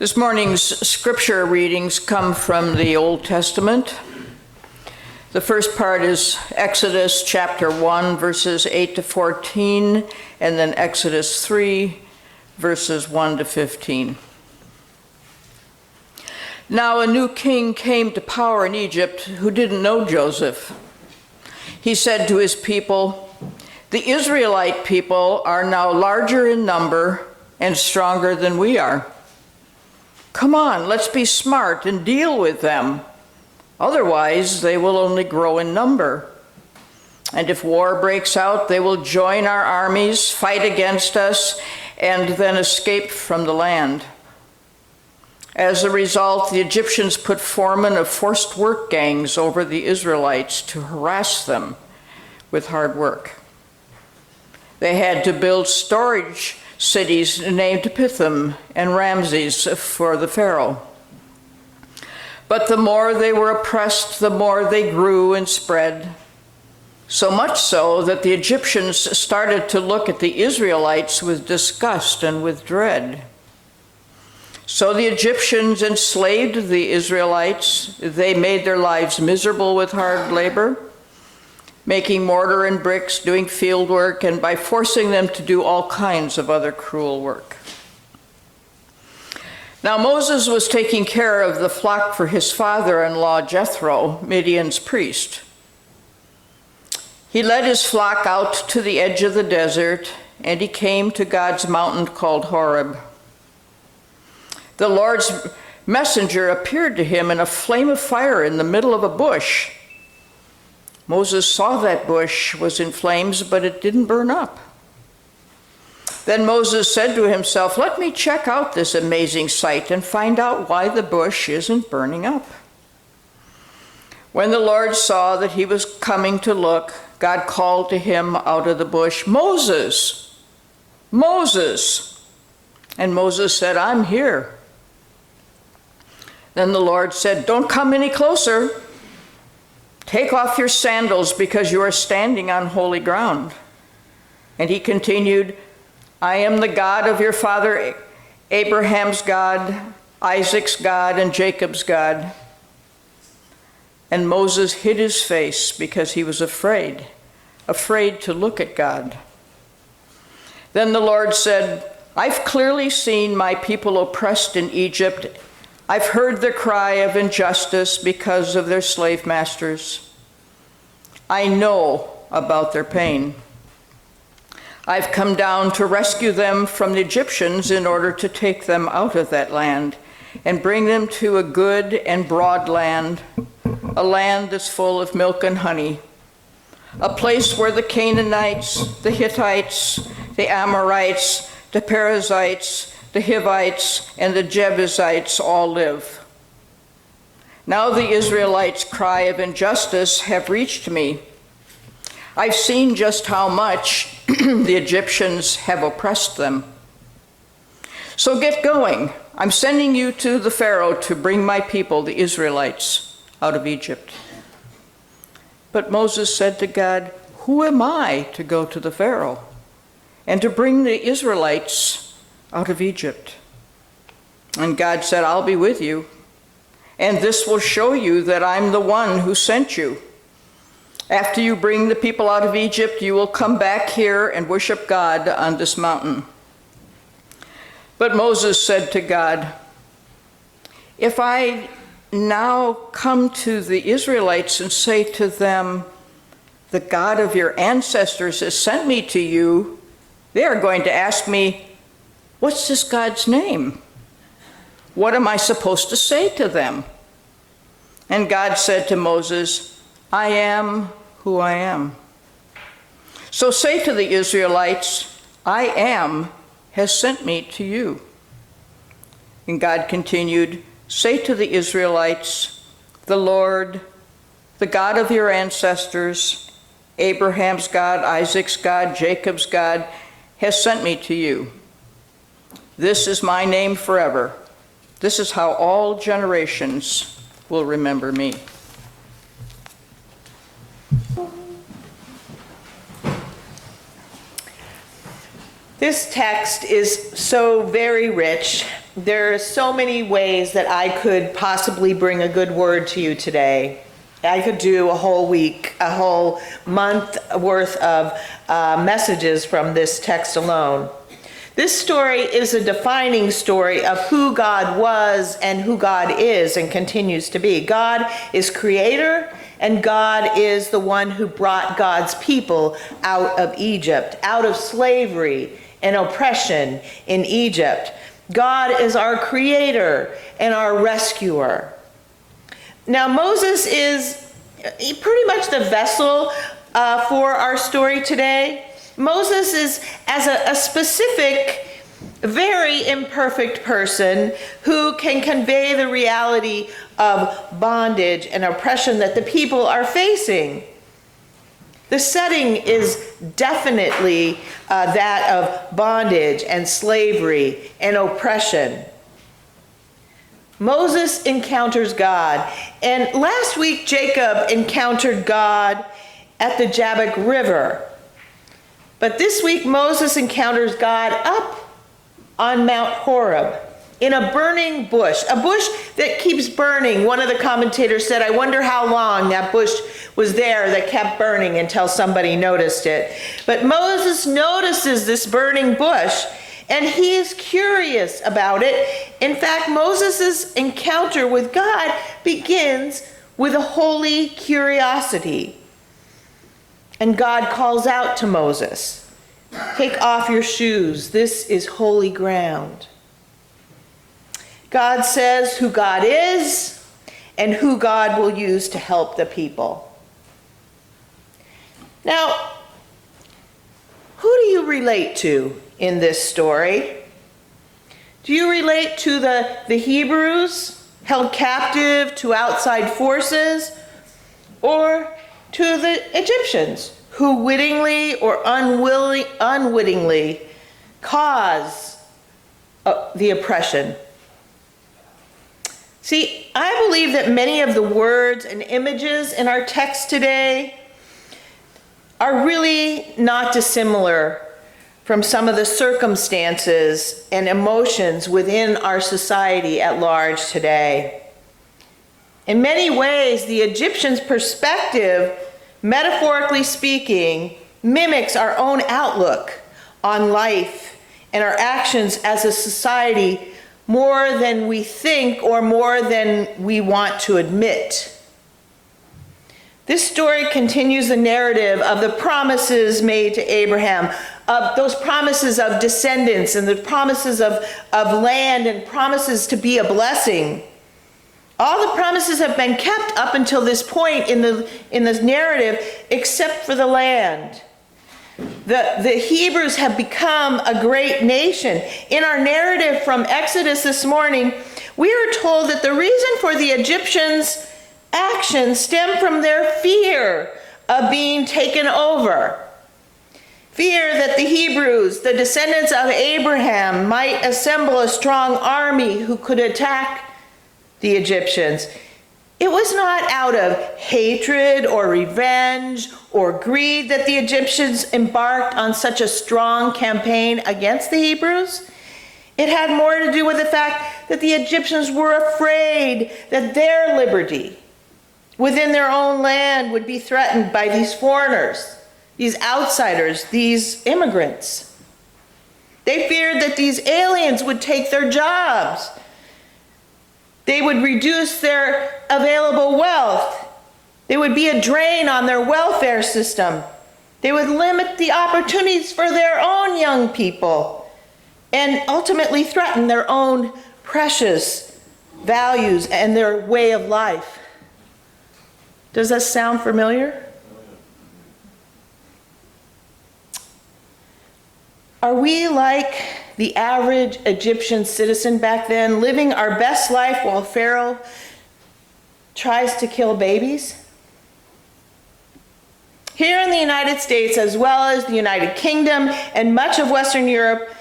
This morning's scripture readings come from the Old Testament. The first part is Exodus chapter 1, verses 8 to 14, and then Exodus 3, verses 1 to 15. Now a new king came to power in Egypt who didn't know Joseph. He said to his people, "The Israelite people are now larger in number and stronger than we are. Come on, let's be smart and deal with them. Otherwise, they will only grow in number. And if war breaks out, they will join our armies, fight against us, and then escape from the land." As a result, the Egyptians put foremen of forced work gangs over the Israelites to harass them with hard work. They had to build storage cities named Pithom and Ramses for the Pharaoh. But the more they were oppressed, the more they grew and spread. So much so that the Egyptians started to look at the Israelites with disgust and with dread. So the Egyptians enslaved the Israelites. They made their lives miserable with hard labor, making mortar and bricks, doing field work, and by forcing them to do all kinds of other cruel work. Now Moses was taking care of the flock for his father-in-law Jethro, Midian's priest. He led his flock out to the edge of the desert, and he came to God's mountain called Horeb. The Lord's messenger appeared to him in a flame of fire in the middle of a bush. Moses saw that bush was in flames, but it didn't burn up. Then Moses said to himself, "Let me check out this amazing sight and find out why the bush isn't burning up." When the Lord saw that he was coming to look, God called to him out of the bush, "Moses, Moses." And Moses said, "I'm here." Then the Lord said, "Don't come any closer. Take off your sandals because you are standing on holy ground." And he continued, "I am the God of your father Abraham's God, Isaac's God, and Jacob's God." And Moses hid his face because he was afraid to look at God. Then the Lord said, "I've clearly seen my people oppressed in Egypt. I've heard their cry of injustice because of their slave masters. I know about their pain. I've come down to rescue them from the Egyptians in order to take them out of that land and bring them to a good and broad land, a land that's full of milk and honey, a place where the Canaanites, the Hittites, the Amorites, the Perizzites, the Hivites, and the Jebusites all live. Now the Israelites' cry of injustice have reached me. I've seen just how much the Egyptians have oppressed them. So get going. I'm sending you to the Pharaoh to bring my people, the Israelites, out of Egypt." But Moses said to God, "Who am I to go to the Pharaoh and to bring the Israelites out of Egypt?" And God said, "I'll be with you, and this will show you that I'm the one who sent you. After you bring the people out of Egypt, you will come back here and worship God on this mountain." But Moses said to God, "If I now come to the Israelites and say to them, 'The God of your ancestors has sent me to you,' they are going to ask me, 'What's this God's name?' What am I supposed to say to them?" And God said to Moses, "I am who I am. So say to the Israelites, 'I am has sent me to you.'" And God continued, "Say to the Israelites, 'The Lord, the God of your ancestors, Abraham's God, Isaac's God, Jacob's God, has sent me to you. This is my name forever. This is how all generations will remember me.'" This text is so very rich There are so many ways that I could possibly bring a good word to you today. I could do a whole week, a whole month worth of messages from this text alone. This story is a defining story of who God was and who God is and continues to be. God is creator, and God is the one who brought God's people out of Egypt, out of slavery and oppression in Egypt. God is our creator and our rescuer. Now, Moses is pretty much the vessel for our story today. Moses is as a specific, very imperfect person who can convey the reality of bondage and oppression that the people are facing. The setting is definitely that of bondage and slavery and oppression. Moses encounters God, and last week Jacob encountered God at the Jabbok River. But this week Moses encounters God up on Mount Horeb in a burning bush, a bush that keeps burning. One of the commentators said, I wonder how long that bush was there that kept burning until somebody noticed it. But Moses notices this burning bush, and he is curious about it. In fact, Moses' encounter with God begins with a holy curiosity. And God calls out to Moses, take off your shoes. This is holy ground. God says who God is and who God will use to help the people. Now, who do you relate to in this story? Do you relate to the Hebrews held captive to outside forces, or to the Egyptians who wittingly or unwittingly cause the oppression? See, I believe that many of the words and images in our text today are really not dissimilar from some of the circumstances and emotions within our society at large today. In many ways, the Egyptians' perspective, metaphorically speaking, mimics our own outlook on life and our actions as a society more than we think or more than we want to admit. This story continues the narrative of the promises made to Abraham, of those promises of descendants and the promises of land and promises to be a blessing. All the promises have been kept up until this point in this narrative, except for the land. The Hebrews have become a great nation. In our narrative from Exodus this morning, we are told that the reason for the Egyptians' actions stemmed from their fear of being taken over. Fear that the Hebrews, the descendants of Abraham, might assemble a strong army who could attack the Egyptians. It was not out of hatred or revenge or greed that the Egyptians embarked on such a strong campaign against the Hebrews. It had more to do with the fact that the Egyptians were afraid that their liberty within their own land would be threatened by these foreigners, these outsiders, these immigrants. They feared that these aliens would take their jobs. They would reduce their available wealth. They would be a drain on their welfare system. They would limit the opportunities for their own young people and ultimately threaten their own precious values and their way of life. Does that sound familiar? Are we like the average Egyptian citizen back then, living our best life while Pharaoh tries to kill babies? Here in the United States, as well as the United Kingdom and much of Western Europe,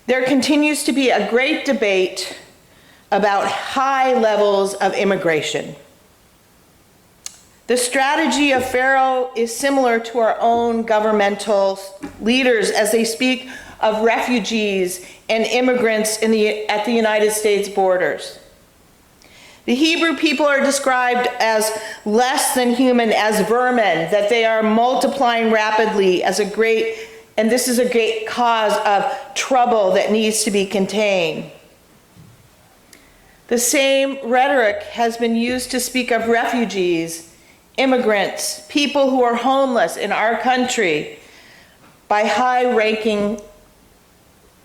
there continues to be a great debate about high levels of immigration. The strategy of Pharaoh is similar to our own governmental leaders as they speak of refugees and immigrants at the United States borders. The Hebrew people are described as less than human, as vermin, that they are multiplying rapidly and this is a great cause of trouble that needs to be contained. The same rhetoric has been used to speak of refugees, immigrants, people who are homeless in our country by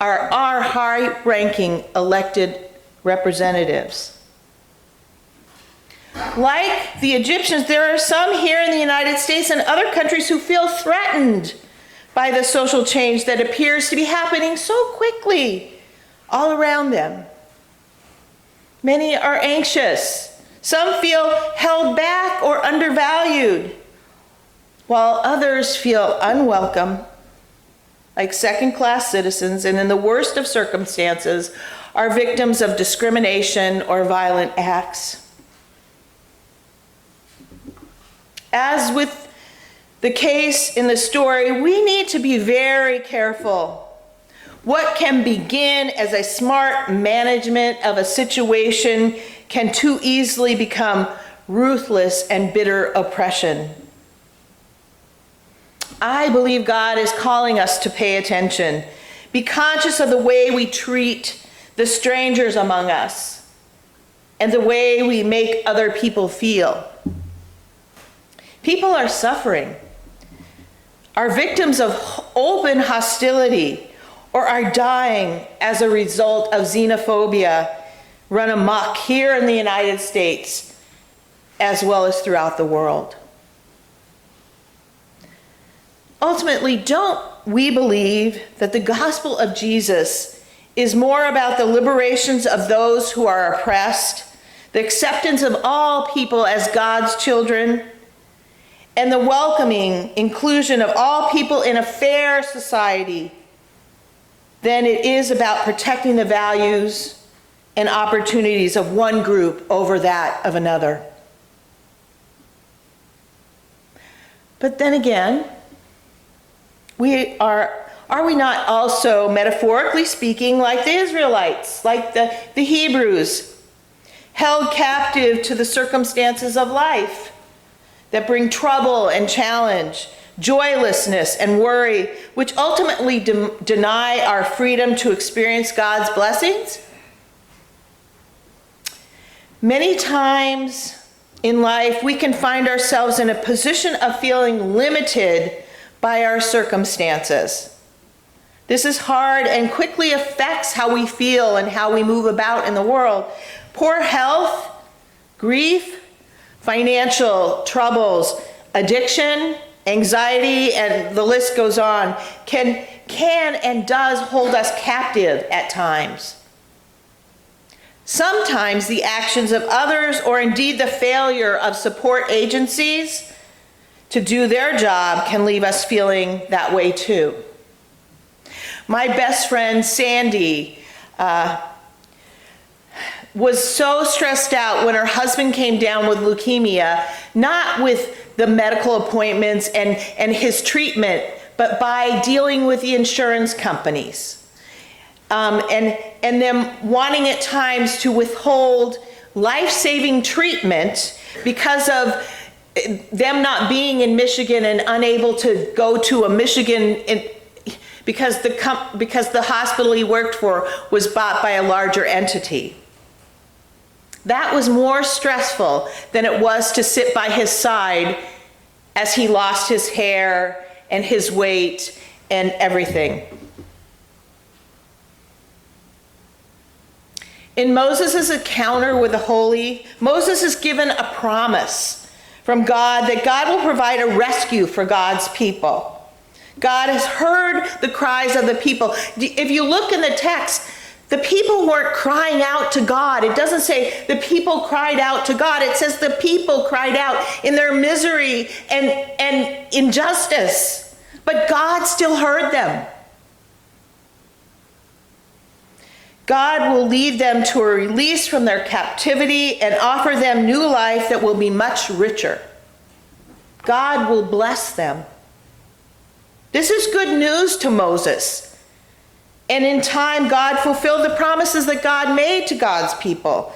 our high-ranking elected representatives. Like the Egyptians, there are some here in the United States and other countries who feel threatened by the social change that appears to be happening so quickly all around them. Many are anxious. Some feel held back or undervalued, while others feel unwelcome, like second-class citizens, and in the worst of circumstances, are victims of discrimination or violent acts. As with the case in the story, we need to be very careful. What can begin as a smart management of a situation can too easily become ruthless and bitter oppression. I believe God is calling us to pay attention. Be conscious of the way we treat the strangers among us and the way we make other people feel. People are suffering, are victims of open hostility, or are dying as a result of xenophobia run amok here in the United States as well as throughout the world. Ultimately, don't we believe that the gospel of Jesus is more about the liberations of those who are oppressed, the acceptance of all people as God's children, and the welcoming inclusion of all people in a fair society than it is about protecting the values and opportunities of one group over that of another? But then again, are we not also, metaphorically speaking, like the Israelites, like the Hebrews, held captive to the circumstances of life that bring trouble and challenge, joylessness and worry, which ultimately deny our freedom to experience God's blessings? Many times in life, we can find ourselves in a position of feeling limited by our circumstances. This is hard and quickly affects how we feel and how we move about in the world. Poor health, grief, financial troubles, addiction, anxiety, and the list goes on, can and does hold us captive at times. Sometimes the actions of others, or indeed the failure of support agencies to do their job, can leave us feeling that way too. My best friend Sandy was so stressed out when her husband came down with leukemia, not with the medical appointments and his treatment, but by dealing with the insurance companies. And them wanting at times to withhold life-saving treatment because of them not being in Michigan and unable to go to a Michigan because the hospital he worked for was bought by a larger entity. That was more stressful than it was to sit by his side as he lost his hair and his weight and everything. In Moses' encounter with the holy, Moses is given a promise from God that God will provide a rescue for God's people. God has heard the cries of the people. If you look in the text, the people weren't crying out to God. It doesn't say the people cried out to God. It says the people cried out in their misery and injustice. But God still heard them. God will lead them to a release from their captivity and offer them new life that will be much richer. God will bless them. This is good news to Moses And in time, God fulfilled the promises that God made to God's people.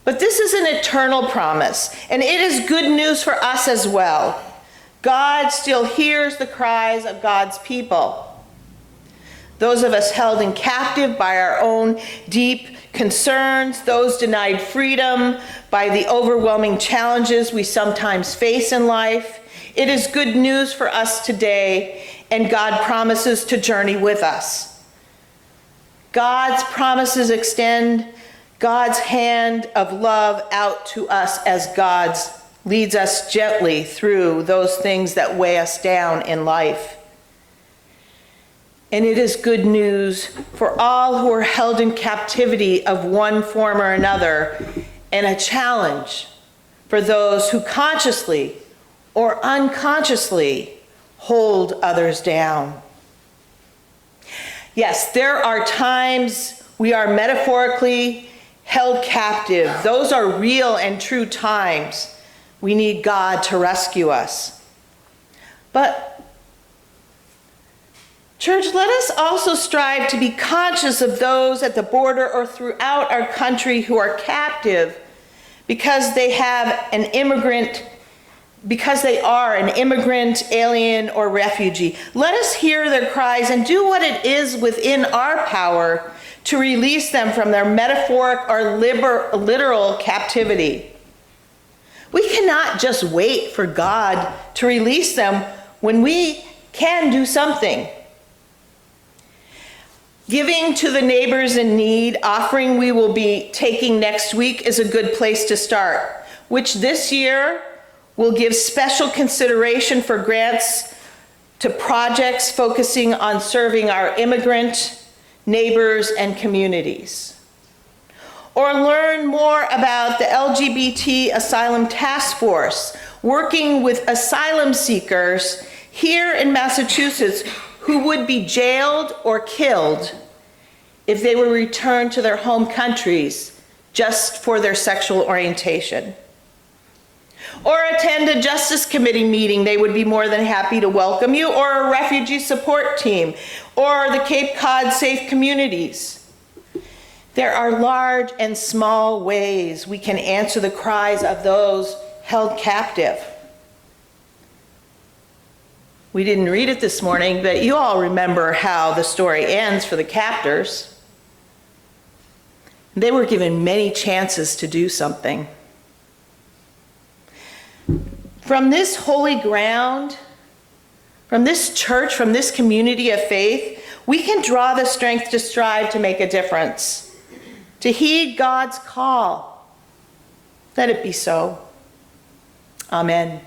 But this is an eternal promise, and it is good news for us as well. God still hears the cries of God's people. Those of us held in captive by our own deep concerns, those denied freedom by the overwhelming challenges we sometimes face in life. It is good news for us today, and God promises to journey with us. God's promises extend God's hand of love out to us as God leads us gently through those things that weigh us down in life. And it is good news for all who are held in captivity of one form or another, and a challenge for those who consciously or unconsciously hold others down. Yes, there are times we are metaphorically held captive. Those are real and true times. We need God to rescue us. But church, let us also strive to be conscious of those at the border or throughout our country who are captive because they are an immigrant, alien, or refugee. Let us hear their cries and do what it is within our power to release them from their metaphoric or literal captivity. We cannot just wait for God to release them when we can do something. Giving to the neighbors in need offering we will be taking next week is a good place to start, which this year will give special consideration for grants to projects focusing on serving our immigrant neighbors and communities. Or learn more about the LGBT Asylum Task Force, working with asylum seekers here in Massachusetts who would be jailed or killed if they were returned to their home countries just for their sexual orientation. Or attend a Justice Committee meeting. They would be more than happy to welcome you, or a refugee support team, or the Cape Cod Safe Communities. There are large and small ways we can answer the cries of those held captive. We didn't read it this morning, but you all remember how the story ends for the captors. They were given many chances to do something. From this holy ground, from this church, from this community of faith, we can draw the strength to strive to make a difference, to heed God's call. Let it be so. Amen.